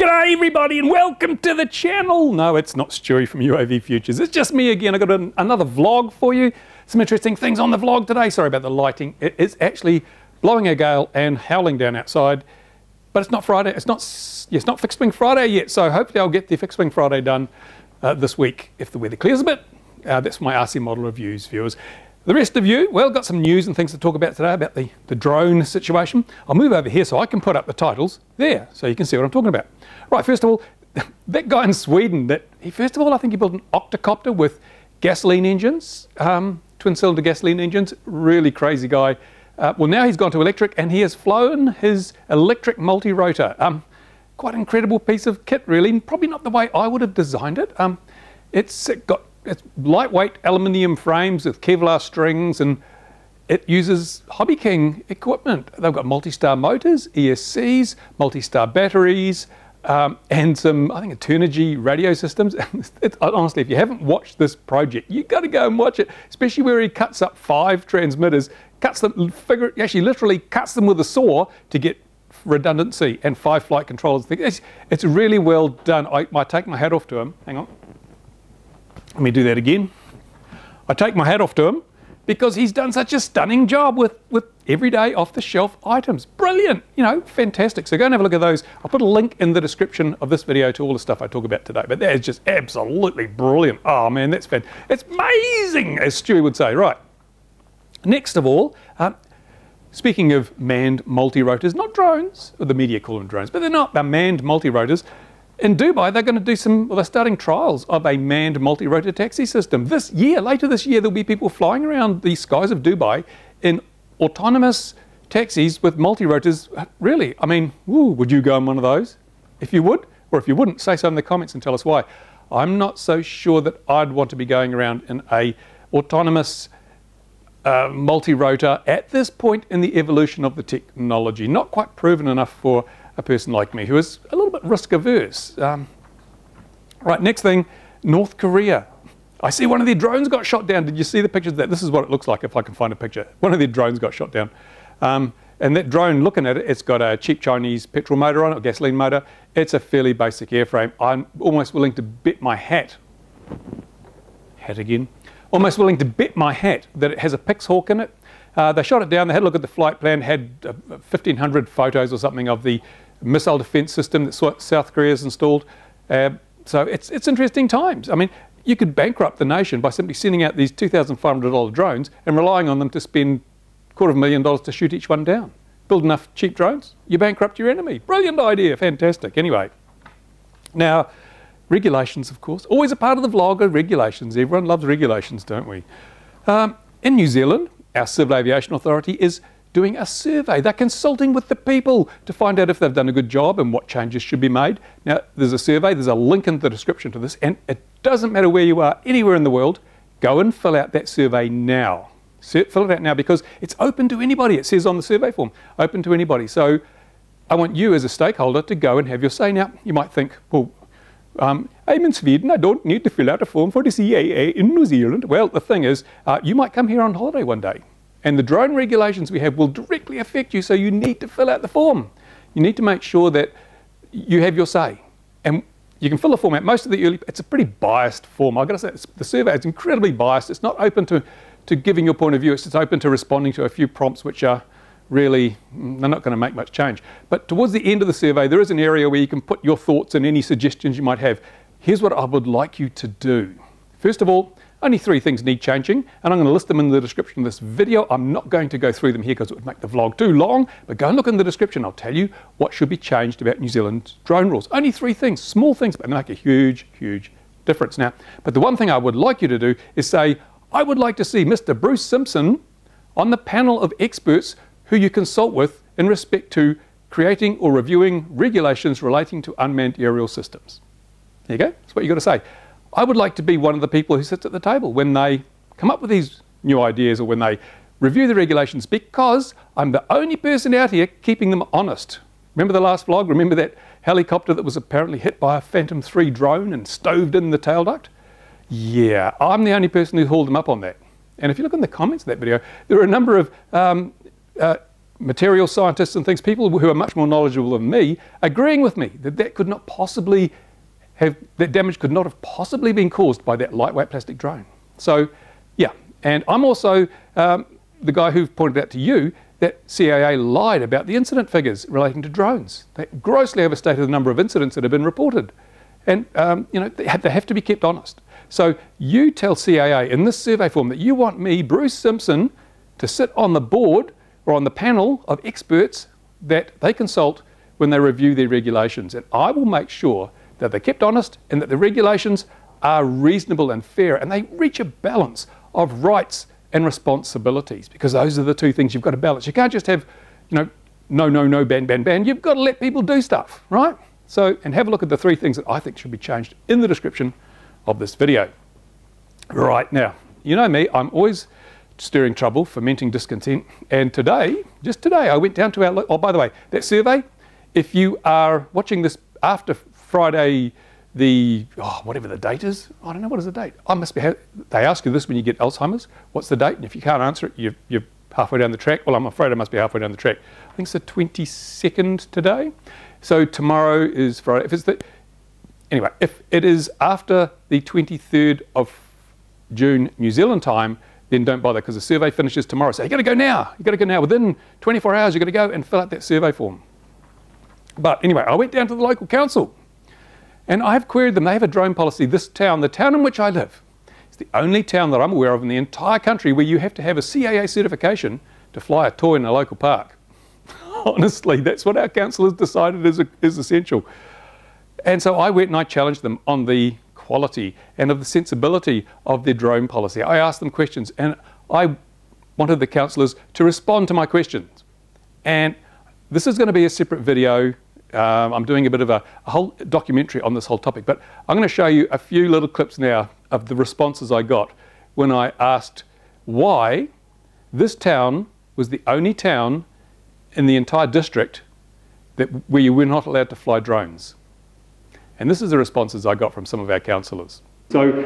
G'day everybody and welcome to the channel. No, it's not Stewie from UAV Futures. It's just me again. I got another vlog for you. Some interesting things on the vlog today. Sorry about the lighting. It is actually blowing a gale and howling down outside. But it's not Friday. It's not Fixed Wing Friday yet. So hopefully I'll get the Fixed Wing Friday done this week if the weather clears a bit. That's my RC model reviews, viewers. The rest of you, well, got some news and things to talk about today about the drone situation. I'll move over here so I can put up the titles there so you can see what I'm talking about. Right, first of all, that guy in Sweden, first of all, I think he built an octocopter with gasoline engines, twin-cylinder gasoline engines, really crazy guy. Well, now he's gone to electric and he has flown his electric multi-rotor. Quite an incredible piece of kit, really, probably not the way I would have designed it. It's lightweight aluminium frames with Kevlar strings and it uses Hobby King equipment. They've got multi-star motors, ESCs, multi-star batteries, and some, I think, Eternergy radio systems. Honestly, if you haven't watched this project, you've got to go and watch it, especially where he cuts up 5 transmitters, actually literally cuts them with a saw to get redundancy and 5 flight controllers. It's really well done. I take my hat off to him. Hang on. Let me do that again. I take my hat off to him because he's done such a stunning job with everyday off-the-shelf items. Brilliant, you know, fantastic. So go and have a look at those. I'll put a link in the description of this video to all the stuff I talk about today. But that is just absolutely brilliant. Oh man, that's fantastic. It's amazing, as Stewie would say. Right. Next of all, speaking of manned multi-rotors, not drones, or the media call them drones, but they're not. They're manned multi-rotors. In Dubai, they're going to do they're starting trials of a manned multi-rotor taxi system. Later this year, there'll be people flying around the skies of Dubai in autonomous taxis with multi-rotors. Really, I mean, would you go on one of those? If you would, or if you wouldn't, say so in the comments and tell us why. I'm not so sure that I'd want to be going around in a autonomous multi-rotor at this point in the evolution of the technology. Not quite proven enough for a person like me who is a little bit risk averse. Right, next thing, North Korea. I see one of their drones got shot down. Did you see the pictures of that? This is what it looks like if I can find a picture. One of their drones got shot down. And that drone, looking at it, it's got a cheap Chinese petrol motor on it, or gasoline motor. It's a fairly basic airframe. I'm almost willing to bet my hat again, almost willing to bet my hat that it has a Pixhawk in it. They shot it down, they had a look at the flight plan, had 1,500 photos or something of the missile defense system that South Korea's installed. So it's interesting times. I mean, you could bankrupt the nation by simply sending out these $2,500 drones and relying on them to spend $250,000 to shoot each one down. Build enough cheap drones, you bankrupt your enemy. Brilliant idea, fantastic. Anyway, now, regulations, of course. Always a part of the vlog are regulations. Everyone loves regulations, don't we? In New Zealand, our Civil Aviation Authority is doing a survey. They're consulting with the people to find out if they've done a good job and what changes should be made. Now, there's a survey, there's a link in the description to this, and it doesn't matter where you are, anywhere in the world, go and fill out that survey now. Fill it out now because it's open to anybody. It says on the survey form, open to anybody. So I want you as a stakeholder to go and have your say. Now, you might think, well, I'm in Sweden, I don't need to fill out a form for the CAA in New Zealand. Well, the thing is, you might come here on holiday one day. And the drone regulations we have will directly affect you, so you need to fill out the form. You need to make sure that you have your say. And you can fill the form out. Most of it's a pretty biased form. I've got to say, the survey is incredibly biased. It's not open to giving your point of view. It's just open to responding to a few prompts which are really, they're not going to make much change. But towards the end of the survey, there is an area where you can put your thoughts and any suggestions you might have. Here's what I would like you to do. First of all, only 3 things need changing, and I'm going to list them in the description of this video. I'm not going to go through them here because it would make the vlog too long, but go and look in the description. I'll tell you what should be changed about New Zealand's drone rules. Only 3 things, small things, but they make a huge, huge difference. Now, but the one thing I would like you to do is say, I would like to see Mr. Bruce Simpson on the panel of experts who you consult with in respect to creating or reviewing regulations relating to unmanned aerial systems. There you go, that's what you've got to say. I would like to be one of the people who sits at the table when they come up with these new ideas or when they review the regulations, because I'm the only person out here keeping them honest. Remember the last vlog? Remember that helicopter that was apparently hit by a Phantom 3 drone and stoved in the tail duct? Yeah, I'm the only person who hauled them up on that. And if you look in the comments of that video, there are a number of material scientists and things, people who are much more knowledgeable than me, agreeing with me that that could not possibly have, that damage could not have possibly been caused by that lightweight plastic drone. So, yeah, and I'm also the guy who pointed out to you that CAA lied about the incident figures relating to drones. They grossly overstated the number of incidents that have been reported. And, you know, they have to be kept honest. So you tell CAA in this survey form that you want me, Bruce Simpson, to sit on the board or on the panel of experts that they consult when they review their regulations. And I will make sure that they're kept honest and that the regulations are reasonable and fair and they reach a balance of rights and responsibilities, because those are the two things you've got to balance. You can't just have, you know, no, no, no, ban, ban, ban. You've got to let people do stuff, right? So, and have a look at the 3 things that I think should be changed in the description of this video. Right, now, you know me, I'm always stirring trouble, fomenting discontent, and today, just today, I went down to our, oh, by the way, that survey, if you are watching this after Friday, the, oh, whatever the date is, I don't know, what is the date? I must be, they ask you this when you get Alzheimer's, what's the date? And if you can't answer it, you're halfway down the track. Well, I'm afraid I must be halfway down the track. I think it's the 22nd today. So tomorrow is Friday. If it's the, anyway, if it is after the 23rd of June New Zealand time, then don't bother, because the survey finishes tomorrow. So you've got to go now. You've got to go now. Within 24 hours, you've got to go and fill out that survey form. But anyway, I went down to the local council and I've queried them. They have a drone policy. This town, the town in which I live, is the only town that I'm aware of in the entire country where you have to have a CAA certification to fly a toy in a local park. Honestly, that's what our council has decided is essential. And so I went and I challenged them on the quality and of the sensibility of their drone policy. I asked them questions and I wanted the councillors to respond to my questions. And this is going to be a separate video. I'm doing a bit of a whole documentary on this whole topic, but I'm going to show you a few little clips now of the responses I got when I asked why this town was the only town in the entire district where you were not allowed to fly drones. And this is the responses I got from some of our councillors. So,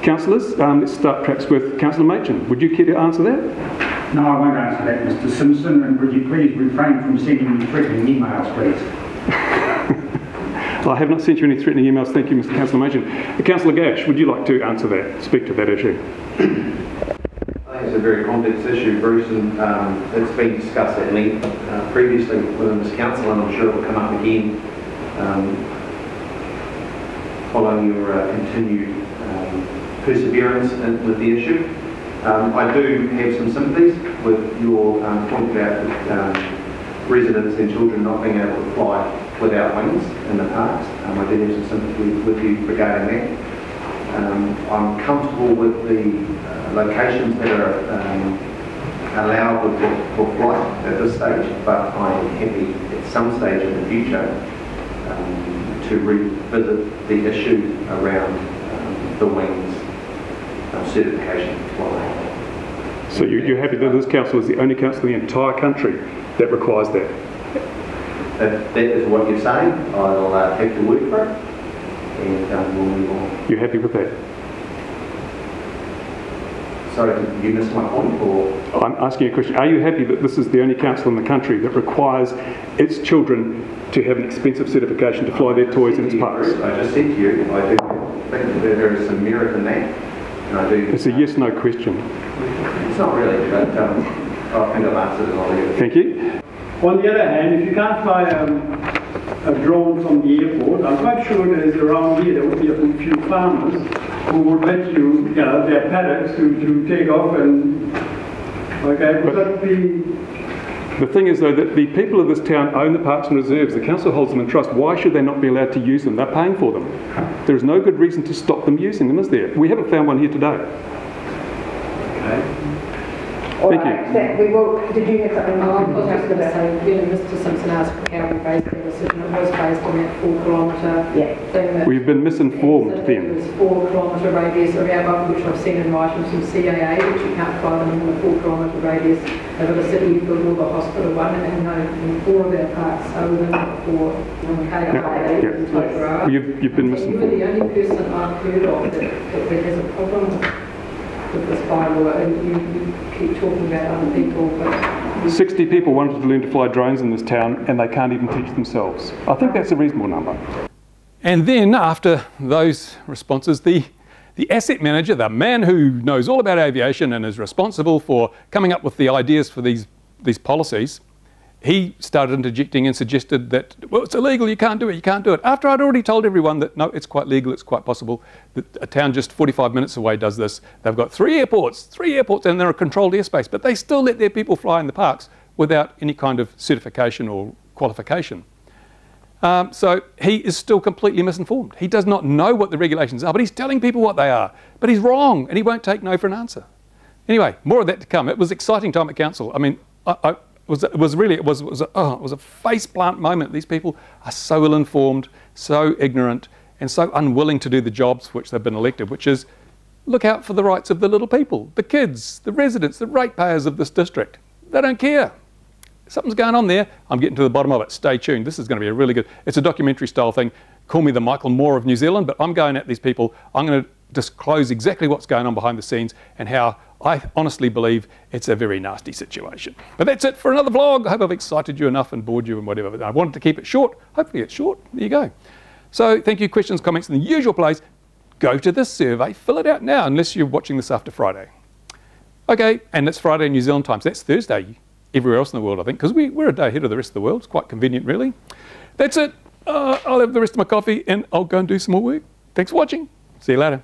councillors, let's start perhaps with Councillor Machin. Would you care to answer that? No, I won't answer that, Mr. Simpson, and would you please refrain from sending me threatening emails, please? I have not sent you any threatening emails, thank you, Mr. Councillor Machin. Councillor Gash, would you like to answer that, speak to that issue? I think it's a very complex issue, Bruce, and it's been discussed at length previously within this council, and I'm sure it will come up again following your continued perseverance with the issue. I do have some sympathies with your point about residents and children not being able to fly without wings in the parks. I do have some sympathy with you regarding that. I'm comfortable with the locations that are allowed for flight at this stage, but I'm happy at some stage in the future to revisit the issue around the wings certification for flying. So you're happy that this council is the only council in the entire country that requires that? If that is what you're saying, I'll take your word for it, and we'll move on. You're happy with that? Sorry, did you miss my point, or? I'm asking you a question. Are you happy that this is the only council in the country that requires its children to have an expensive certification to fly their toys in its parks? I just said to you, I do think that there is some merit in that, and I do. It's a yes/no question. It's not really, but I think I've answered it already. Thank you. On the other hand, if you can't fly a drone from the airport, I'm quite sure there's around here there will be a few farmers who would let you, their paddocks to take off and, okay, would that be... The thing is, though, that the people of this town own the parks and reserves. The council holds them in trust. Why should they not be allowed to use them? They're paying for them. There is no good reason to stop them using them, is there? We haven't found one here today. Okay. Thank you. We will, did you have something? I was just going to say, Mr. Simpson asked how we based the decision. It was based on that 4 kilometre thing. That we've been misinformed so then. It was 4 kilometre radius around, which I've seen in writing from CAA, which you can't fly them in the 4 kilometre radius. They've got a city build all the hospital one, and in 4 of our parks are within 4 KAA. You've been misinformed. You were the only person I've heard of that has a problem with with this bylaw, and you keep talking about other people, but 60 people wanted to learn to fly drones in this town, and they can't even teach themselves. I think that's a reasonable number. And then after those responses, the asset manager, the man who knows all about aviation and is responsible for coming up with the ideas for these policies, he started interjecting and suggested that, well, it's illegal, you can't do it, you can't do it. After I'd already told everyone that, no, it's quite legal, it's quite possible, that a town just 45 minutes away does this. They've got three airports, and they're a controlled airspace, but they still let their people fly in the parks without any kind of certification or qualification. So he is still completely misinformed. He does not know what the regulations are, but he's telling people what they are. But he's wrong, and he won't take no for an answer. Anyway, more of that to come. It was an exciting time at council. I mean, it was a faceplant moment. These people are so ill-informed, so ignorant, and so unwilling to do the jobs for which they've been elected, which is look out for the rights of the little people, the kids, the residents, the ratepayers of this district. They don't care. Something's going on there. I'm getting to the bottom of it. Stay tuned. This is going to be a really good... It's a documentary style thing. Call me the Michael Moore of New Zealand, but I'm going at these people. I'm going to disclose exactly what's going on behind the scenes and how I honestly believe it's a very nasty situation. But that's it for another vlog. I hope I've excited you enough and bored you and whatever. But I wanted to keep it short. Hopefully it's short. There you go. So thank you. Questions, comments in the usual place. Go to this survey. Fill it out now, unless you're watching this after Friday. Okay, and it's Friday in New Zealand time, so that's Thursday everywhere else in the world, I think, because we're a day ahead of the rest of the world. It's quite convenient, really. That's it. I'll have the rest of my coffee and I'll go and do some more work. Thanks for watching. See you later.